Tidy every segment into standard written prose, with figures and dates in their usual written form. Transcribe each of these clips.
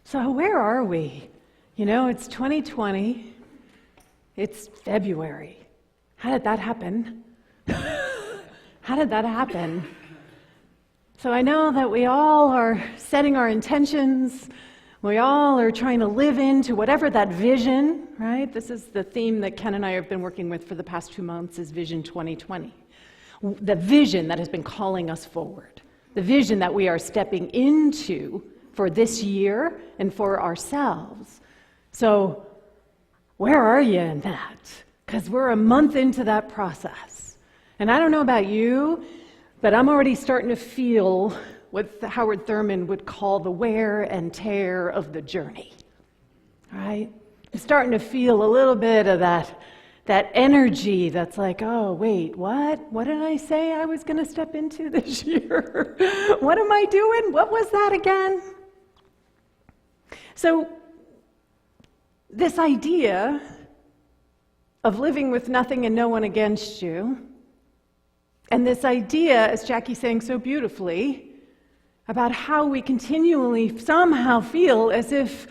So where are we? It's 2020. It's February. How did that happen? How did that happen? So I know that we all are setting our intentions. We all are trying to live into whatever that vision, right? This is the theme that Ken and I have been working with for the past 2 months, is Vision 2020. The vision that has been calling us forward. The vision that we are stepping into for this year and for ourselves. So where are you in that? Because we're a month into that process. And I don't know about you, but I'm already starting to feel what Howard Thurman would call the wear and tear of the journey. Right? I'm starting to feel a little bit of that energy that's like, oh, wait, what? What did I say I was going to step into this year? What am I doing? What was that again? So this idea of living with nothing and no one against you, and this idea, as Jackie's saying so beautifully, about how we continually somehow feel as if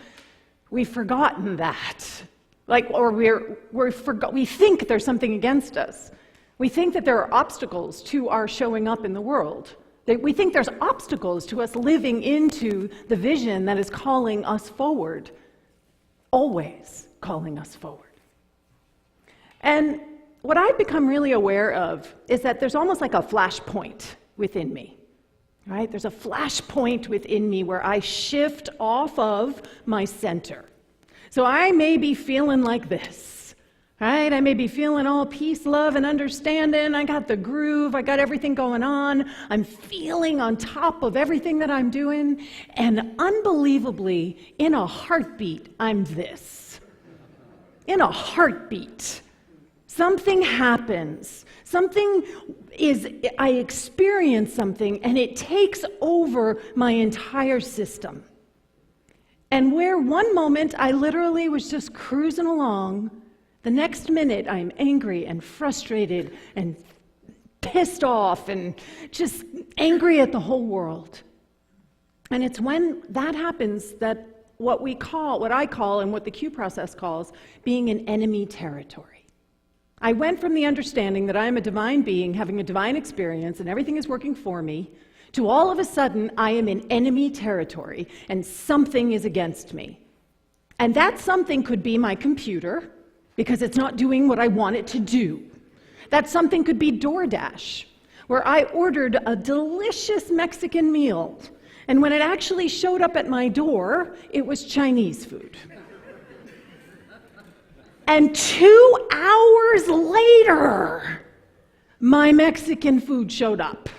we've forgotten that. Or we think there's something against us. We think that there are obstacles to our showing up in the world. We think there's obstacles to us living into the vision that is calling us forward, always calling us forward. And what I've become really aware of is that there's almost like a flashpoint within me, right? There's a flashpoint within me where I shift off of my center. So I may be feeling like this, right? I may be feeling all peace, love, and understanding. I got the groove. I got everything going on. I'm feeling on top of everything that I'm doing. And unbelievably, in a heartbeat, I'm this. In a heartbeat. Something happens. I experience something, and it takes over my entire system. And where one moment I literally was just cruising along, the next minute I'm angry and frustrated and pissed off and just angry at the whole world. And it's when that happens that what I call, and what the Q process calls, being in enemy territory. I went from the understanding that I am a divine being having a divine experience and everything is working for me, to all of a sudden I am in enemy territory and something is against me. And that something could be my computer because it's not doing what I want it to do. That something could be DoorDash, where I ordered a delicious Mexican meal, and when it actually showed up at my door, it was Chinese food. And 2 hours later, my Mexican food showed up.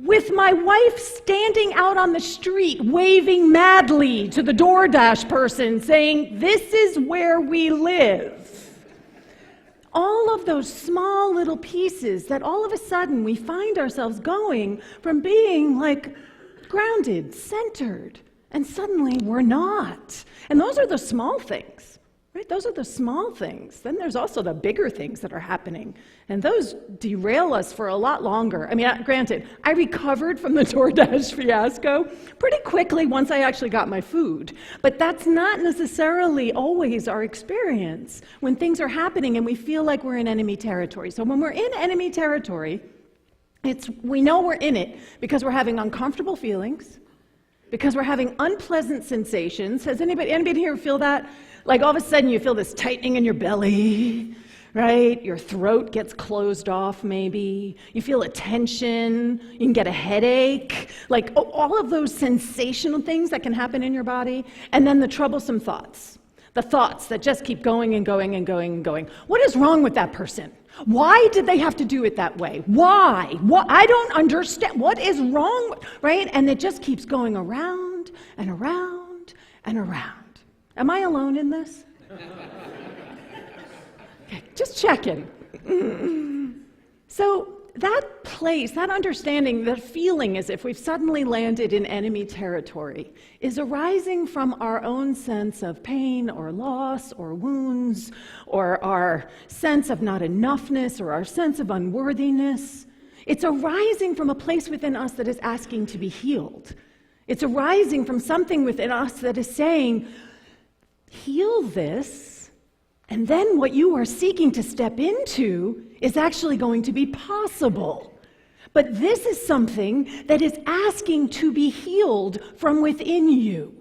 With my wife standing out on the street, waving madly to the DoorDash person, saying, "This is where we live." All of those small little pieces that all of a sudden we find ourselves going from being like grounded, centered, and suddenly we're not. And those are the small things, right? Those are the small things. Then there's also the bigger things that are happening. And those derail us for a lot longer. I mean, granted, I recovered from the DoorDash fiasco pretty quickly once I actually got my food. But that's not necessarily always our experience when things are happening and we feel like we're in enemy territory. So when we're in enemy territory, we know we're in it because we're having uncomfortable feelings, because we're having unpleasant sensations. Has anybody here feel that? Like all of a sudden you feel this tightening in your belly, right? Your throat gets closed off maybe. You feel a tension. You can get a headache. Like all of those sensational things that can happen in your body. And then the troublesome thoughts. The thoughts that just keep going and going and going and going. What is wrong with that person? Why did they have to do it that way? Why? I don't understand. What is wrong? Right? And it just keeps going around and around and around. Am I alone in this? Okay, just checking. So that place, that understanding, that feeling as if we've suddenly landed in enemy territory is arising from our own sense of pain or loss or wounds or our sense of not enoughness or our sense of unworthiness. It's arising from a place within us that is asking to be healed. It's arising from something within us that is saying, heal this, and then what you are seeking to step into is actually going to be possible. But this is something that is asking to be healed from within you.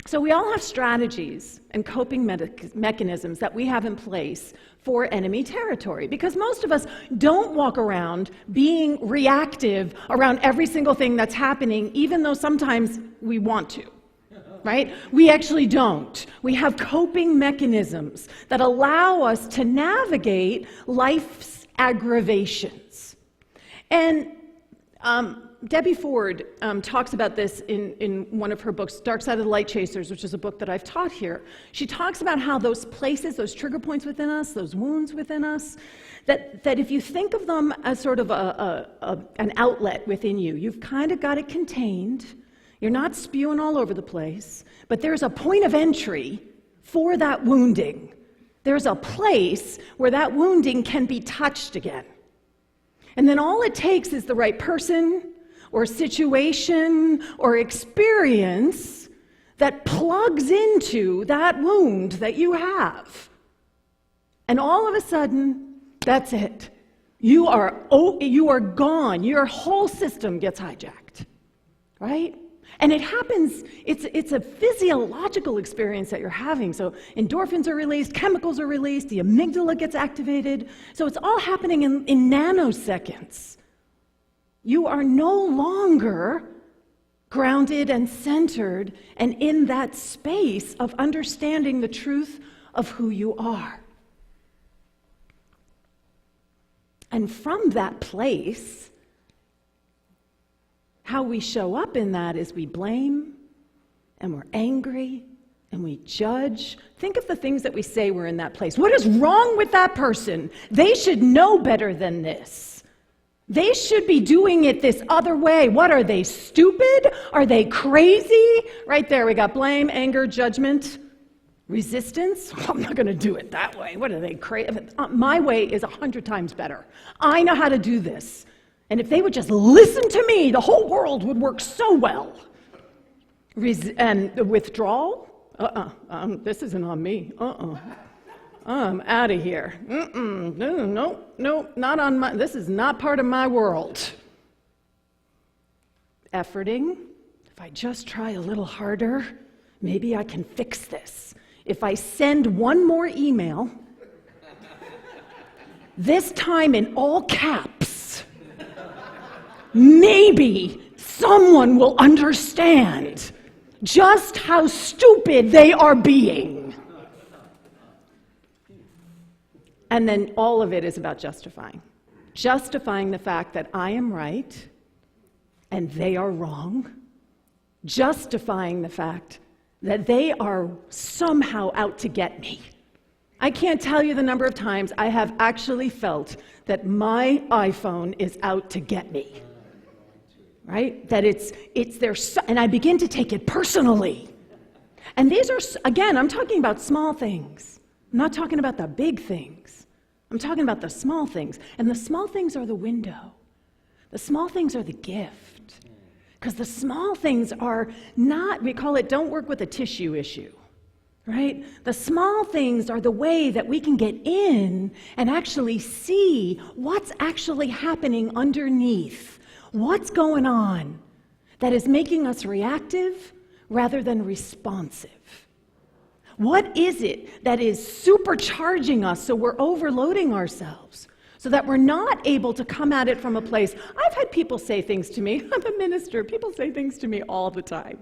So we all have strategies and coping mechanisms that we have in place for enemy territory, because most of us don't walk around being reactive around every single thing that's happening, even though sometimes we want to, right? We actually don't. We have coping mechanisms that allow us to navigate life's aggravations. And Debbie Ford talks about this in one of her books, Dark Side of the Light Chasers, which is a book that I've taught here. She talks about how those places, those trigger points within us, those wounds within us, that if you think of them as sort of an outlet within you, you've kind of got it contained, you're not spewing all over the place, but there's a point of entry for that wounding. There's a place where that wounding can be touched again. And then all it takes is the right person or situation or experience that plugs into that wound that you have. And all of a sudden, that's it. You are gone. Your whole system gets hijacked, right? And it happens, it's a physiological experience that you're having. So endorphins are released, chemicals are released, the amygdala gets activated. So it's all happening in nanoseconds. You are no longer grounded and centered and in that space of understanding the truth of who you are. And from that place, how we show up in that is we blame, and we're angry, and we judge. Think of the things that we say we're in that place. What is wrong with that person? They should know better than this. They should be doing it this other way. What are they, stupid? Are they crazy? Right there, we got blame, anger, judgment, resistance. I'm not going to do it that way. What are they, crazy? My way is 100 times better. I know how to do this. And if they would just listen to me, the whole world would work so well. And the withdrawal? This isn't on me. I'm out of here. No, not on my, this is not part of my world. Efforting, if I just try a little harder, maybe I can fix this. If I send one more email, this time in all caps, maybe someone will understand just how stupid they are being. And then all of it is about justifying. Justifying the fact that I am right and they are wrong. Justifying the fact that they are somehow out to get me. I can't tell you the number of times I have actually felt that my iPhone is out to get me. Right? That it's there, and I begin to take it personally. And these are, again, I'm talking about small things. I'm not talking about the big things. I'm talking about the small things. And the small things are the window. The small things are the gift. Because the small things are not, we call it don't work with a tissue issue. Right? The small things are the way that we can get in and actually see what's actually happening underneath. What's going on that is making us reactive rather than responsive? What is it that is supercharging us so we're overloading ourselves so that we're not able to come at it from a place? I've had people say things to me. I'm a minister. People say things to me all the time.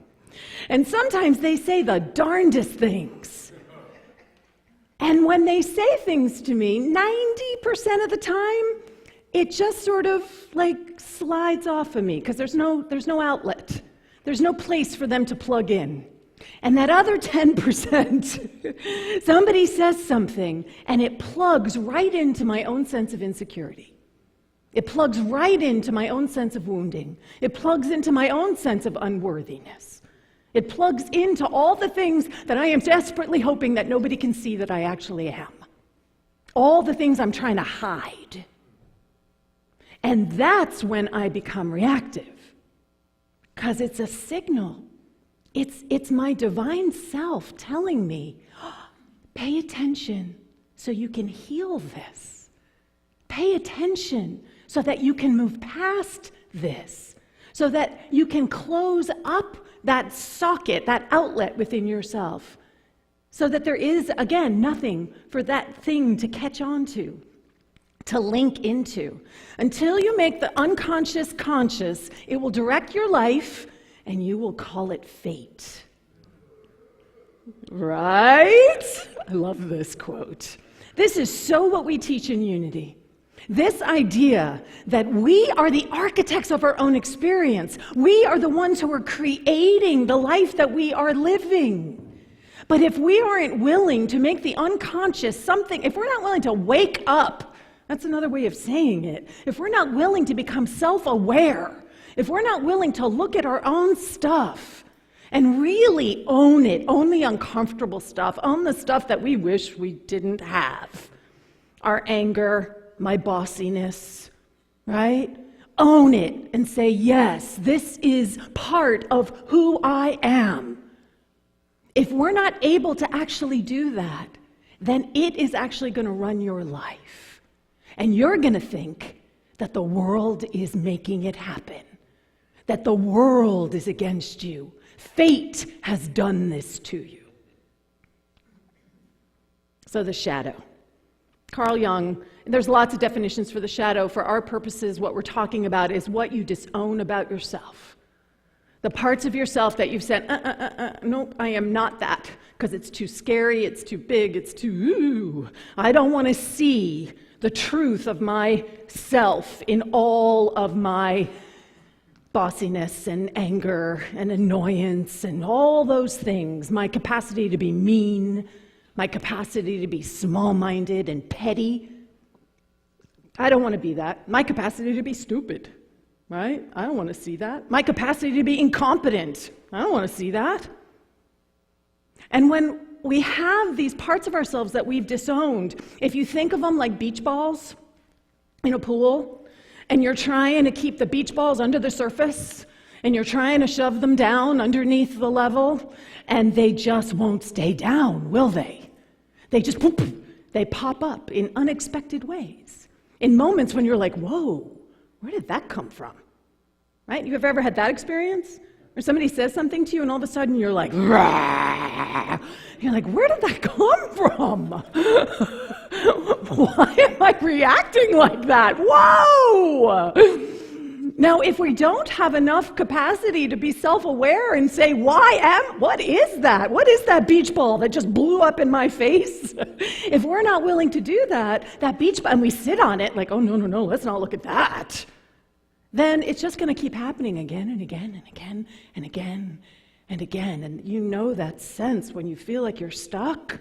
And sometimes they say the darndest things. And when they say things to me, 90% of the time, it just sort of like slides off of me because there's no outlet. There's no place for them to plug in. And that other 10%, somebody says something and it plugs right into my own sense of insecurity. It plugs right into my own sense of wounding. It plugs into my own sense of unworthiness. It plugs into all the things that I am desperately hoping that nobody can see that I actually am. All the things I'm trying to hide. And that's when I become reactive, because it's a signal. It's my divine self telling me, pay attention so you can heal this. Pay attention so that you can move past this, so that you can close up that socket, that outlet within yourself, so that there is, again, nothing for that thing to catch on to link into. Until you make the unconscious conscious, it will direct your life, and you will call it fate. Right? I love this quote. This is so what we teach in Unity. This idea that we are the architects of our own experience. We are the ones who are creating the life that we are living. But if we aren't willing to make the unconscious something, if we're not willing to wake up, that's another way of saying it. If we're not willing to become self-aware, if we're not willing to look at our own stuff and really own it, own the uncomfortable stuff, own the stuff that we wish we didn't have, our anger, my bossiness, right? Own it and say, yes, this is part of who I am. If we're not able to actually do that, then it is actually going to run your life. And you're going to think that the world is making it happen, that the world is against you. Fate has done this to you. So the shadow. Carl Jung, there's lots of definitions for the shadow. For our purposes, what we're talking about is what you disown about yourself. The parts of yourself that you've said, nope, I am not that, because it's too scary, it's too big, it's too, ooh. I don't want to see the truth of myself in all of my bossiness and anger and annoyance and all those things. My capacity to be mean, my capacity to be small-minded and petty. I don't want to be that. My capacity to be stupid, right? I don't want to see that. My capacity to be incompetent. I don't want to see that. And when we have these parts of ourselves that we've disowned, if you think of them like beach balls in a pool, and you're trying to keep the beach balls under the surface, and you're trying to shove them down underneath the level, and they just won't stay down, will they? They just, whoop, they pop up in unexpected ways. In moments when you're like, whoa, where did that come from? Right? You've ever had that experience? Or somebody says something to you, and all of a sudden you're like, rah! You're like, where did that come from? Why am I reacting like that? Whoa! Now, if we don't have enough capacity to be self-aware and say, what is that? What is that beach ball that just blew up in my face? If we're not willing to do that, that beach ball, and we sit on it like, oh, no, let's not look at that, then it's just going to keep happening again and again and again and again and again. And you know that sense when you feel like you're stuck,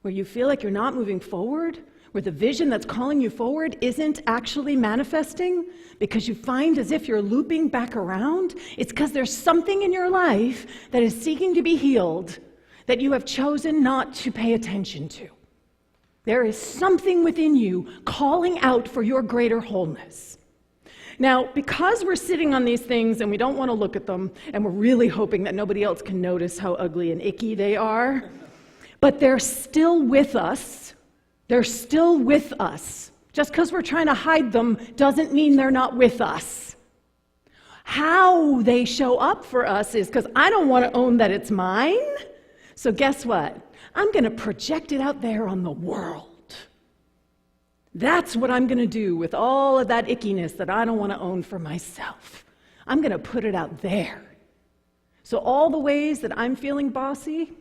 where you feel like you're not moving forward, where the vision that's calling you forward isn't actually manifesting, because you find as if you're looping back around. It's because there's something in your life that is seeking to be healed that you have chosen not to pay attention to. There is something within you calling out for your greater wholeness. Now, because we're sitting on these things and we don't want to look at them, and we're really hoping that nobody else can notice how ugly and icky they are, but they're still with us. They're still with us. Just because we're trying to hide them doesn't mean they're not with us. How they show up for us is because I don't want to own that it's mine. So guess what? I'm going to project it out there on the world. That's what I'm going to do with all of that ickiness that I don't want to own for myself. I'm going to put it out there. So all the ways that I'm feeling bossy,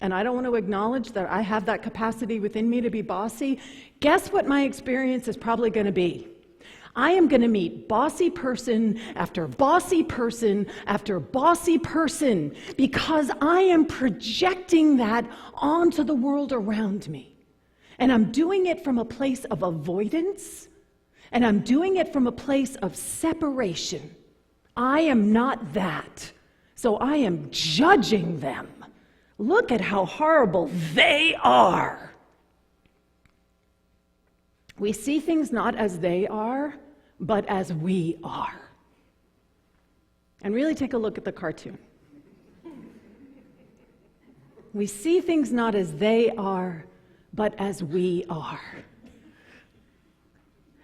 and I don't want to acknowledge that I have that capacity within me to be bossy, guess what my experience is probably going to be? I am going to meet bossy person after bossy person after bossy person, because I am projecting that onto the world around me. And I'm doing it from a place of avoidance, and I'm doing it from a place of separation. I am not that, so I am judging them. Look at how horrible they are. We see things not as they are, but as we are. And really take a look at the cartoon. We see things not as they are, but as we are.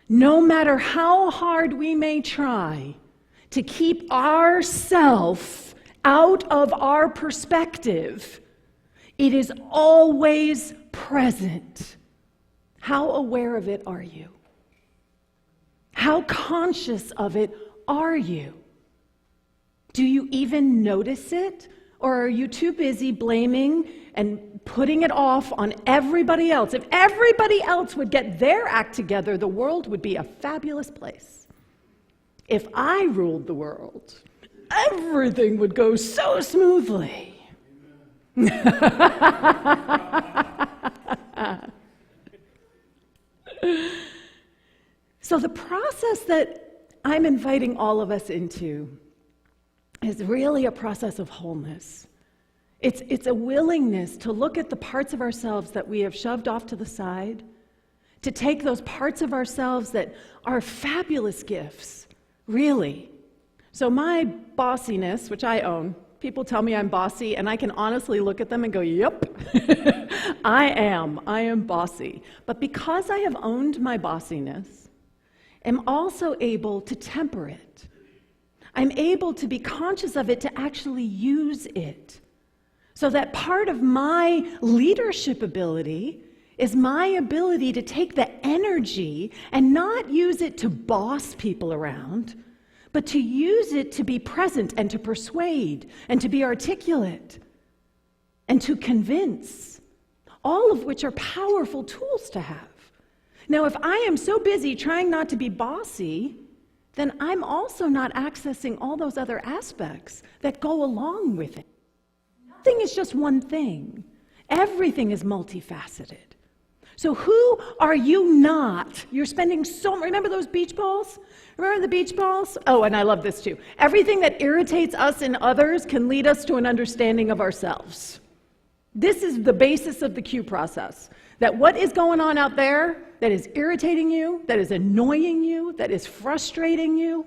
No matter how hard we may try to keep ourself out of our perspective, it is always present. How aware of it are you? How conscious of it are you? Do you even notice it? Or are you too busy blaming and putting it off on everybody else? If everybody else would get their act together, the world would be a fabulous place. If I ruled the world, everything would go so smoothly. So the process that I'm inviting all of us into is really a process of wholeness. It's a willingness to look at the parts of ourselves that we have shoved off to the side, to take those parts of ourselves that are fabulous gifts, really. So my bossiness, which I own, people tell me I'm bossy, and I can honestly look at them and go, yep, I am bossy. But because I have owned my bossiness, I'm also able to temper it. I'm able to be conscious of it, to actually use it. So that part of my leadership ability is my ability to take the energy and not use it to boss people around, but to use it to be present and to persuade and to be articulate and to convince, all of which are powerful tools to have. Now, if I am so busy trying not to be bossy, then I'm also not accessing all those other aspects that go along with it. Nothing is just one thing. Everything is multifaceted. So who are you not? You're spending remember those beach balls? Remember the beach balls? Oh, and I love this too. Everything that irritates us in others can lead us to an understanding of ourselves. This is the basis of the Q process. That what is going on out there that is irritating you, that is annoying you, that is frustrating you,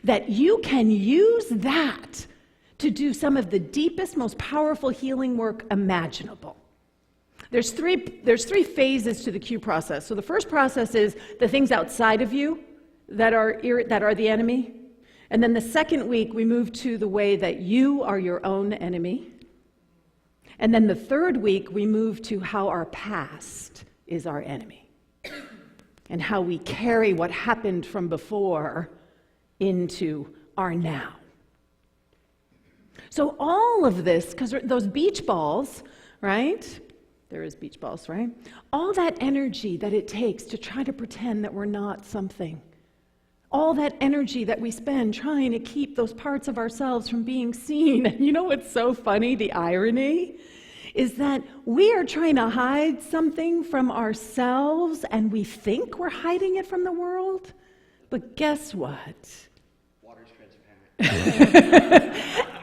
that you can use that to do some of the deepest, most powerful healing work imaginable. There's three phases to the Q process. So the first process is the things outside of you that are the enemy. And then the second week, we move to the way that you are your own enemy. And then the third week, we move to how our past is our enemy and how we carry what happened from before into our now. So all of this, because those beach balls, right? There is beach balls, right? All that energy that it takes to try to pretend that we're not something. All that energy that we spend trying to keep those parts of ourselves from being seen. And you know what's so funny? The irony is that we are trying to hide something from ourselves and we think we're hiding it from the world. But guess what? Water's transparent.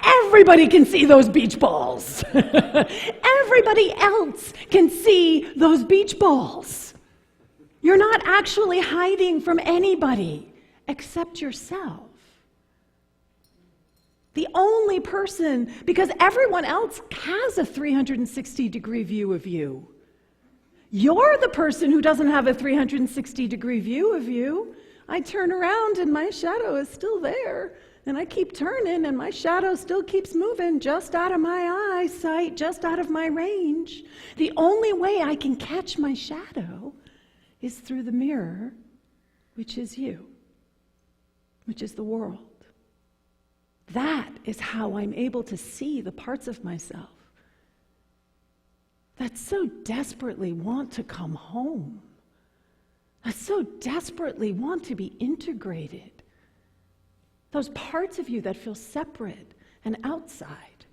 Everybody can see those beach balls. Everybody else can see those beach balls. You're not actually hiding from anybody except yourself. The only person, because everyone else has a 360-degree view of you. You're the person who doesn't have a 360-degree view of you. I turn around and my shadow is still there. And I keep turning and my shadow still keeps moving just out of my eyesight, just out of my range. The only way I can catch my shadow is through the mirror, which is you, which is the world. That is how I'm able to see the parts of myself that so desperately want to come home, that so desperately want to be integrated. Those parts of you that feel separate and outside,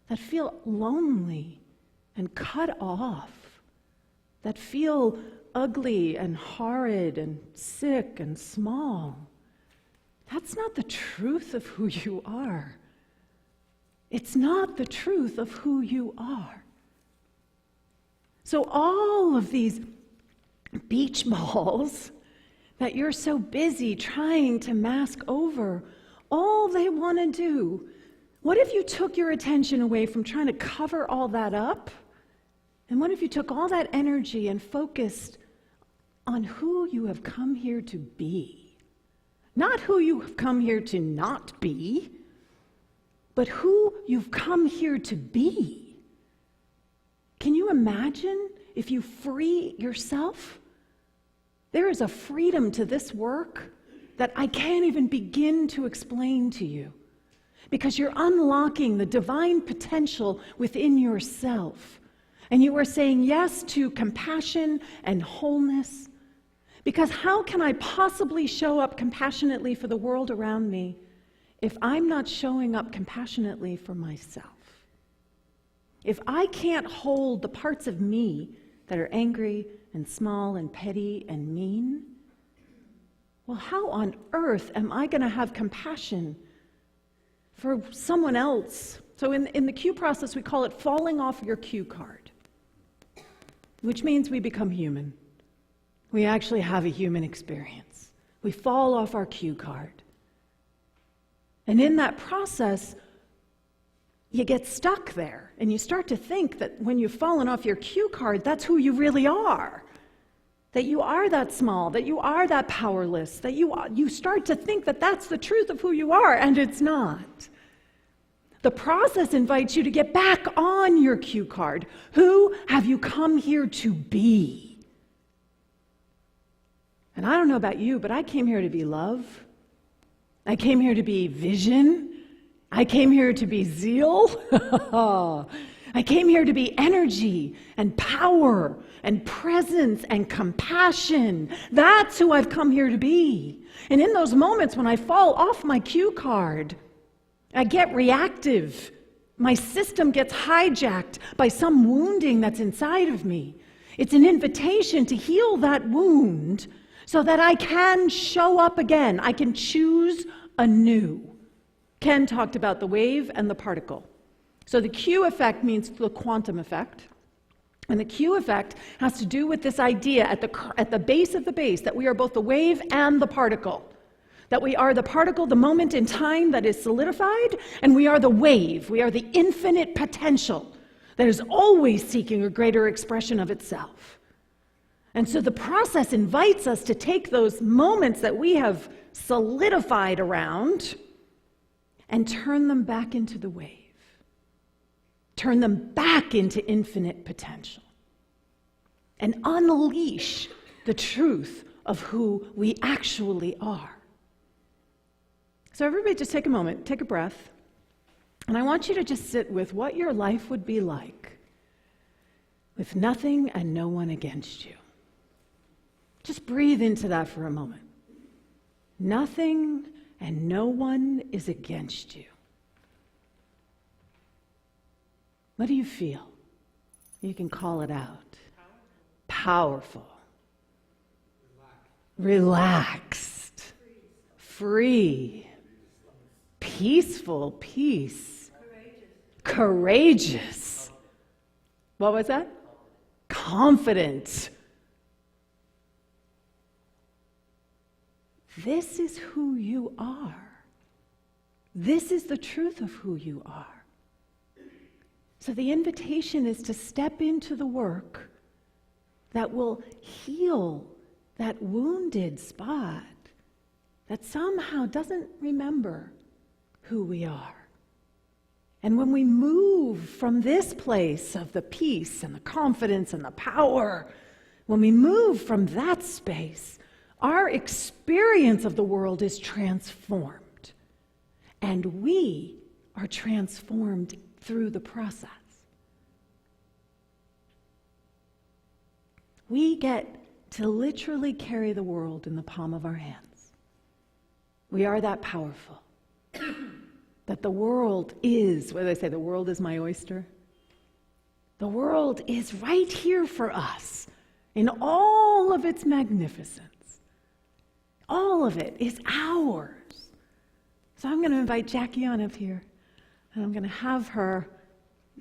that feel lonely and cut off, that feel ugly and horrid and sick and small. That's not the truth of who you are. It's not the truth of who you are. So all of these beach balls that you're so busy trying to mask over all they want to do? What if you took your attention away from trying to cover all that up? And what if you took all that energy and focused on who you have come here to be? Not who you have come here to not be, but who you've come here to be. Can you imagine if you free yourself? There is a freedom to this work that I can't even begin to explain to you, because you're unlocking the divine potential within yourself. And you are saying yes to compassion and wholeness. Because how can I possibly show up compassionately for the world around me if I'm not showing up compassionately for myself? If I can't hold the parts of me that are angry and small and petty and mean, well, how on earth am I going to have compassion for someone else? So in the cue process, we call it falling off your cue card, which means we become human. We actually have a human experience. We fall off our cue card. And in that process, you get stuck there, and you start to think that when you've fallen off your cue card, that's who you really are. That you are that small, that you are that powerless, that you start to think that that's the truth of who you are, and it's not. The process invites you to get back on your cue card. Who have you come here to be? And I don't know about you, but I came here to be love. I came here to be vision. I came here to be zeal. I came here to be energy and power and presence and compassion. That's who I've come here to be. And in those moments when I fall off my cue card, I get reactive. My system gets hijacked by some wounding that's inside of me. It's an invitation to heal that wound so that I can show up again. I can choose anew. Ken talked about the wave and the particle. So the Q effect means the quantum effect. And the Q effect has to do with this idea at the base of the base that we are both the wave and the particle. That we are the particle, the moment in time that is solidified, and we are the wave. We are the infinite potential that is always seeking a greater expression of itself. And so the process invites us to take those moments that we have solidified around and turn them back into the wave. Turn them back into infinite potential. And unleash the truth of who we actually are. So everybody just take a moment, take a breath, and I want you to just sit with what your life would be like with nothing and no one against you. Just breathe into that for a moment. Nothing and no one is against you. What do you feel? You can call it out. Powerful. Relaxed. Free. Peaceful. Peace. Courageous. What was that? Confident. This is who you are. This is the truth of who you are. So the invitation is to step into the work that will heal that wounded spot that somehow doesn't remember who we are. And when we move from this place of the peace and the confidence and the power, when we move from that space, our experience of the world is transformed. And we are transformed through the process. We get to literally carry the world in the palm of our hands. We are that powerful. That the world is, what do they say, the world is my oyster? The world is right here for us in all of its magnificence. All of it is ours. So I'm going to invite Jackie on up here, and I'm going to have her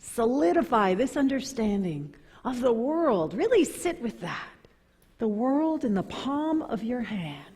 solidify this understanding of the world. Really sit with that. the world in the palm of your hand.